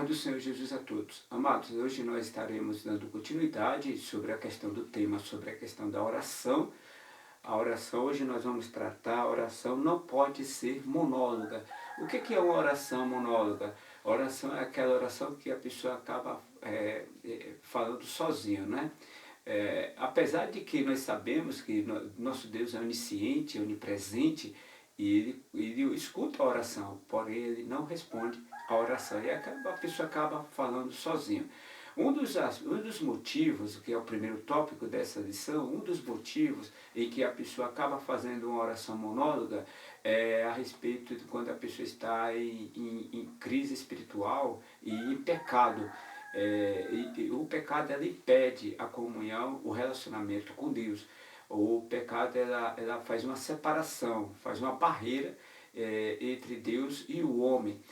paz do Senhor Jesus a todos. Amados, hoje nós estaremos dando continuidade sobre a questão do tema, sobre a questão da oração. A oração, hoje nós vamos tratar, a oração não pode ser monóloga. O que é uma oração monóloga? A oração é aquela oração que a pessoa acaba falando sozinho, né? Apesar de que nós sabemos que nosso Deus é onisciente, onipresente, e ele escuta a oração, porém ele não responde a oração, e a pessoa acaba falando sozinho. Um dos motivos, que é o primeiro tópico dessa lição, um dos motivos em que a pessoa acaba fazendo uma oração monóloga é a respeito de quando a pessoa está em crise espiritual e em pecado. O pecado ela impede a comunhão, o relacionamento com Deus. O pecado ela faz uma separação, faz uma barreira entre Deus e o homem.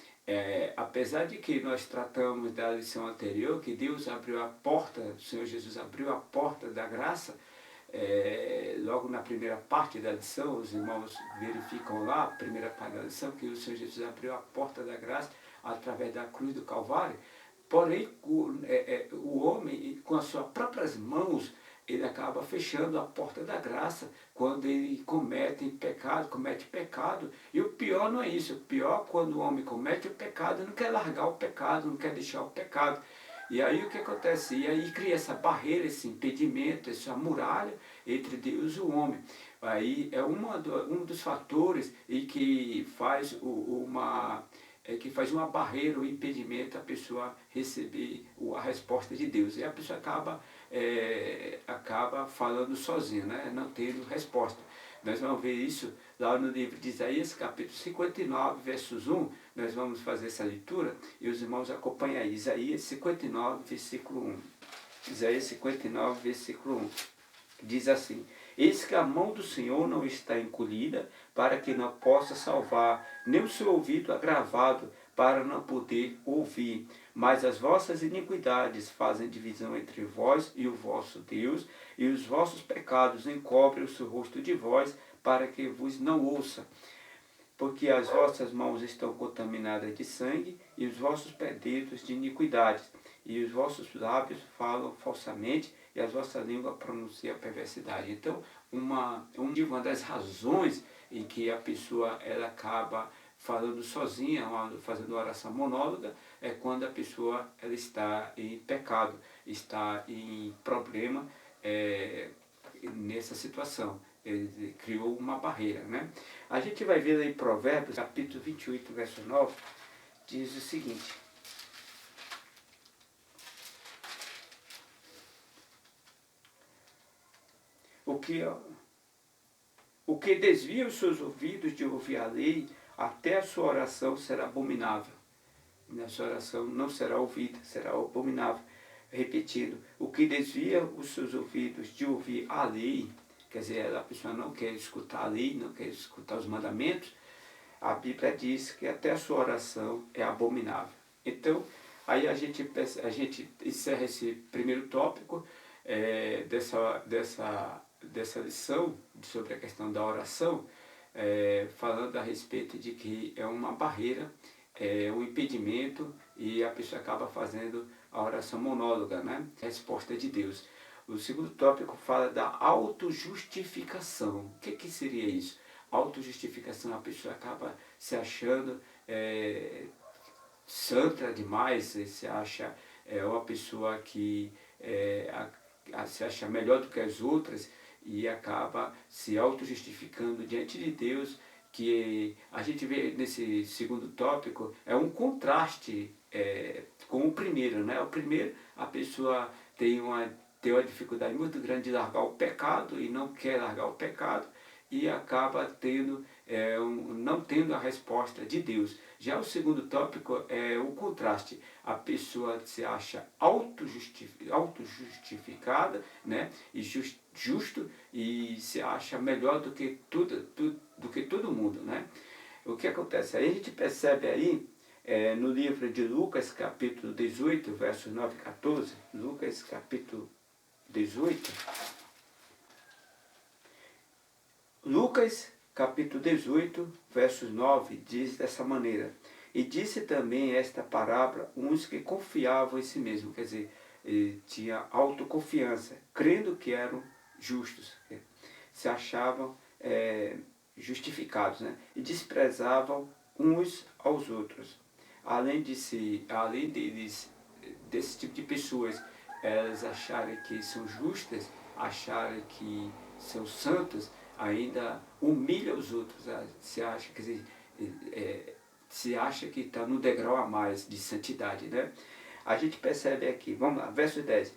Apesar de que nós tratamos da lição anterior, que Deus abriu a porta, o Senhor Jesus abriu a porta da graça, logo na primeira parte da lição, os irmãos verificam lá, a primeira parte da lição, que o Senhor Jesus abriu a porta da graça através da cruz do Calvário. Porém, o homem, com as suas próprias mãos, ele acaba fechando a porta da graça quando ele comete pecado. E o pior não é isso. O pior é quando o homem comete o pecado, não quer largar o pecado, não quer deixar o pecado. E aí o que acontece? E aí cria essa barreira, esse impedimento, essa muralha entre Deus e o homem. Aí é um dos fatores em que faz que faz uma barreira, um impedimento a pessoa receber a resposta de Deus. E a pessoa acaba falando sozinha, né? Não tendo resposta. Nós vamos ver isso lá no livro de Isaías, capítulo 59, versos 1. Nós vamos fazer essa leitura e os irmãos acompanham aí. Isaías 59, versículo 1. Isaías 59, versículo 1. Diz assim: eis que a mão do Senhor não está encolhida, para que não possa salvar, nem o seu ouvido agravado, para não poder ouvir. Mas as vossas iniquidades fazem divisão entre vós e o vosso Deus, e os vossos pecados encobrem o seu rosto de vós, para que vos não ouça. Porque as vossas mãos estão contaminadas de sangue, e os vossos dedos de iniquidades, e os vossos lábios falam falsamente, e as vossas línguas pronunciam a perversidade. Então, uma das razões em que a pessoa ela acaba falando sozinha, fazendo oração monóloga, é quando a pessoa ela está em pecado, está em problema nessa situação. Ele criou uma barreira, né? A gente vai ver em Provérbios, capítulo 28, verso 9, diz o seguinte: o que desvia os seus ouvidos de ouvir a lei, até a sua oração será abominável. E a sua oração não será ouvida, será abominável. Repetindo, o que desvia os seus ouvidos de ouvir a lei, quer dizer, a pessoa não quer escutar a lei, não quer escutar os mandamentos, a Bíblia diz que até a sua oração é abominável. Então, aí a gente encerra esse primeiro tópico dessa lição sobre a questão da oração, falando a respeito de que é uma barreira, um impedimento, e a pessoa acaba fazendo a oração monóloga, né? Resposta de Deus. O segundo tópico fala da autojustificação. O que seria isso? Autojustificação, a pessoa acaba se achando santa demais, se acha uma pessoa que se acha melhor do que as outras e acaba se autojustificando diante de Deus, que a gente vê nesse segundo tópico é um contraste com o primeiro, né? O primeiro, a pessoa tem uma dificuldade muito grande de largar o pecado e não quer largar o pecado e acaba não tendo a resposta de Deus. Já o segundo tópico é o contraste. A pessoa se acha autojustificada, né? E justo, e se acha melhor do que todo mundo, né? O que acontece? Aí a gente percebe aí, no livro de Lucas, capítulo 18, versos 9 e 14, Lucas, capítulo 18, Lucas, capítulo 18, versos 9, diz dessa maneira: E disse também esta parábola uns que confiavam em si mesmo, quer dizer, tinha autoconfiança, crendo que eram justos, se achavam justificados, né? E desprezavam uns aos outros. Além deles, desse tipo de pessoas, elas acharem que são justas, acharem que são santos, ainda humilha os outros, se acha, quer dizer, se acha que está no degrau a mais de santidade, né? A gente percebe aqui, vamos lá, verso 10.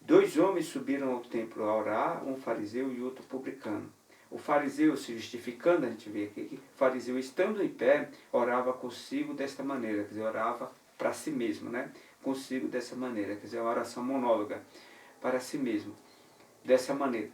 2 homens subiram ao templo a orar, um fariseu e outro publicano. O fariseu se justificando, a gente vê aqui, que o fariseu estando em pé, orava consigo desta maneira, quer dizer, orava para si mesmo, né? Consigo dessa maneira, quer dizer, uma oração monóloga para si mesmo, dessa maneira.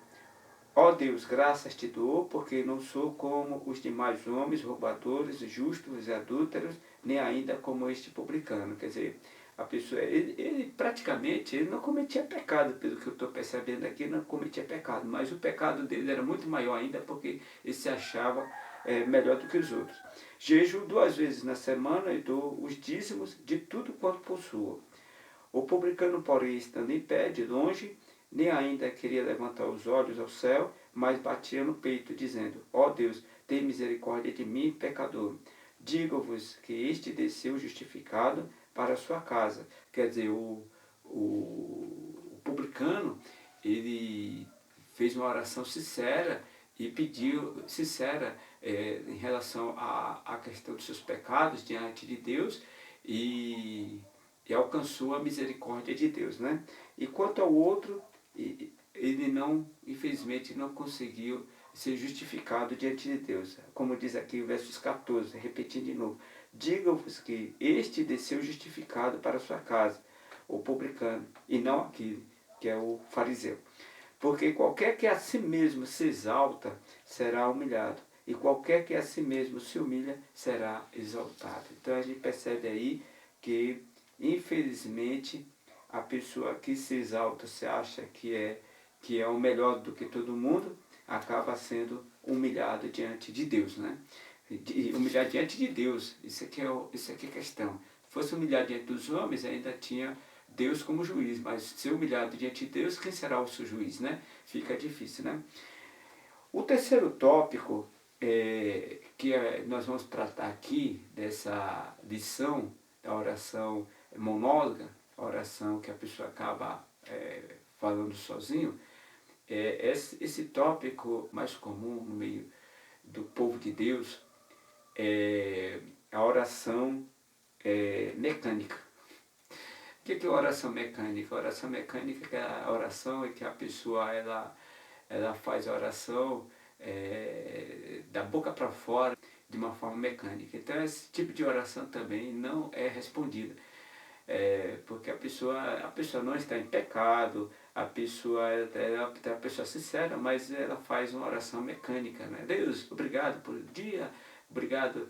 Ó Deus, graças te dou, porque não sou como os demais homens, roubadores, justos e adúlteros, nem ainda como este publicano. Quer dizer, a pessoa, ele praticamente ele não cometia pecado, pelo que eu estou percebendo aqui, não cometia pecado, mas o pecado dele era muito maior ainda, porque ele se achava melhor do que os outros. Jejuo 2 vezes na semana e dou os dízimos de tudo quanto possuo. O publicano, porém, estando em pé, de longe, nem ainda queria levantar os olhos ao céu, mas batia no peito, dizendo, ó Deus, tem misericórdia de mim, pecador. Digo-vos que este desceu justificado para a sua casa. Quer dizer, o publicano, ele fez uma oração sincera e pediu, sincera, em relação à questão dos seus pecados diante de Deus e alcançou a misericórdia de Deus, né? E quanto ao outro, ele não, infelizmente, não conseguiu ser justificado diante de Deus. Como diz aqui o verso 14, repetindo de novo. Diga-vos que este desceu justificado para a sua casa, o publicano, e não aquele que é o fariseu. Porque qualquer que a si mesmo se exalta, será humilhado. E qualquer que a si mesmo se humilha, será exaltado. Então a gente percebe aí que, infelizmente, a pessoa que se exalta, se acha que é o melhor do que todo mundo, acaba sendo humilhado diante de Deus, né? Humilhado diante de Deus, isso aqui é a questão. Se fosse humilhado diante dos homens, ainda tinha Deus como juiz, mas ser humilhado diante de Deus, quem será o seu juiz, né? Fica difícil, né? O terceiro tópico nós vamos tratar aqui dessa lição da oração monóloga, a oração que a pessoa acaba falando sozinho, esse tópico mais comum no meio do povo de Deus é a oração mecânica. O que é oração mecânica? A oração mecânica é a oração em que a pessoa ela faz a oração da boca para fora de uma forma mecânica. Então esse tipo de oração também não é respondida. Porque a pessoa não está em pecado, a pessoa é uma pessoa sincera, mas ela faz uma oração mecânica, né? Deus, obrigado por dia, obrigado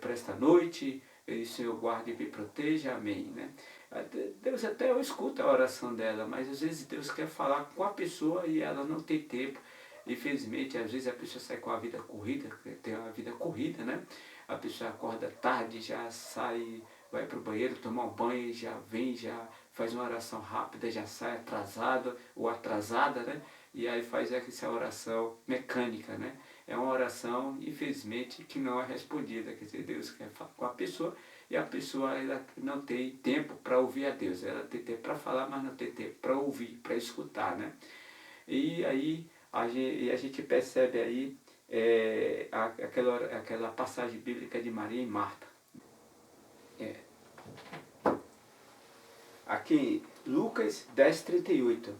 por esta noite, e o Senhor guarde e me proteja, amém, né? Deus até escuta a oração dela, mas às vezes Deus quer falar com a pessoa e ela não tem tempo. Infelizmente, às vezes a pessoa sai com a vida corrida, tem uma vida corrida, né? A pessoa acorda tarde, já sai, vai para o banheiro, toma um banho, já vem, já faz uma oração rápida, já sai atrasado ou atrasada, né? E aí faz essa oração mecânica, né? É uma oração, infelizmente, que não é respondida. Quer dizer, Deus quer falar com a pessoa e a pessoa ela não tem tempo para ouvir a Deus. Ela tem tempo para falar, mas não tem tempo para ouvir, para escutar, né? E aí a gente percebe aí aquela passagem bíblica de Maria e Marta. Aqui, Lucas 10:38.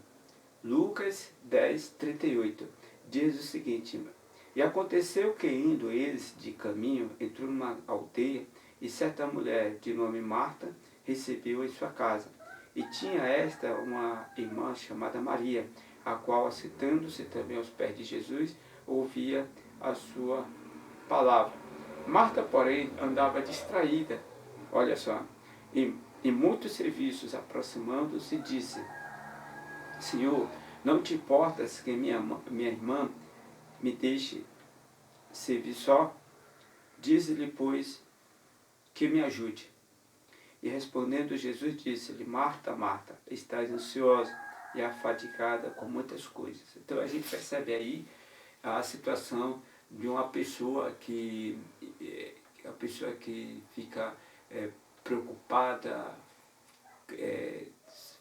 Lucas 10:38 diz o seguinte: E aconteceu que, indo eles de caminho, entrou numa aldeia, e certa mulher de nome Marta recebeu em sua casa. E tinha esta uma irmã chamada Maria, a qual, assentando-se também aos pés de Jesus, ouvia a sua palavra. Marta, porém, andava distraída, olha só, em muitos serviços, aproximando-se, disse: Senhor, não te importas que minha irmã me deixe servir só? Dize-lhe, pois, que me ajude. E respondendo, Jesus disse-lhe: Marta, Marta, estás ansiosa e afadigada com muitas coisas. Então a gente percebe aí a situação de uma pessoa que fica preocupada,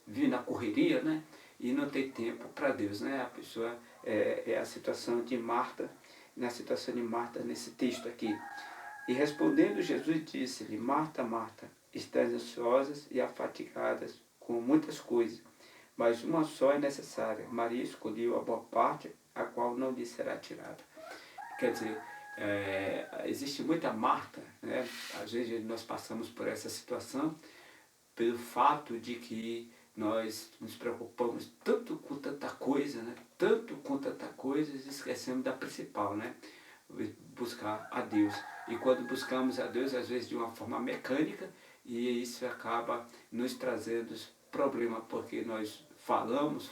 vive na correria, né? E não tem tempo para Deus, né? A pessoa é a situação de Marta, na situação de Marta nesse texto aqui. E respondendo, Jesus disse-lhe: Marta, Marta, estás ansiosas e afatigadas com muitas coisas, mas uma só é necessária. Maria escolheu a boa parte, a qual não lhe será tirada. Quer dizer, existe muita Marta, né? Às vezes nós passamos por essa situação, pelo fato de que nós nos preocupamos tanto com tanta coisa, né? Tanto com tanta coisa, e esquecemos da principal, né? Buscar a Deus. E quando buscamos a Deus, às vezes de uma forma mecânica, e isso acaba nos trazendo problema, porque nós falamos,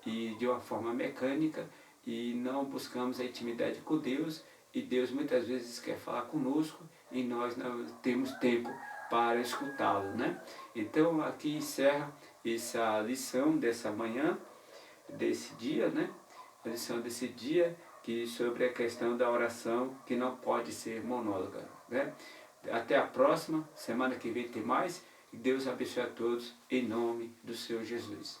e de uma forma mecânica, e não buscamos a intimidade com Deus, e Deus muitas vezes quer falar conosco, e nós não temos tempo para escutá-lo, né? Então aqui encerra essa lição dessa manhã, desse dia, né? A lição desse dia, que sobre a questão da oração que não pode ser monóloga, né? Até a próxima, semana que vem tem mais, e Deus abençoe a todos, em nome do Senhor Jesus.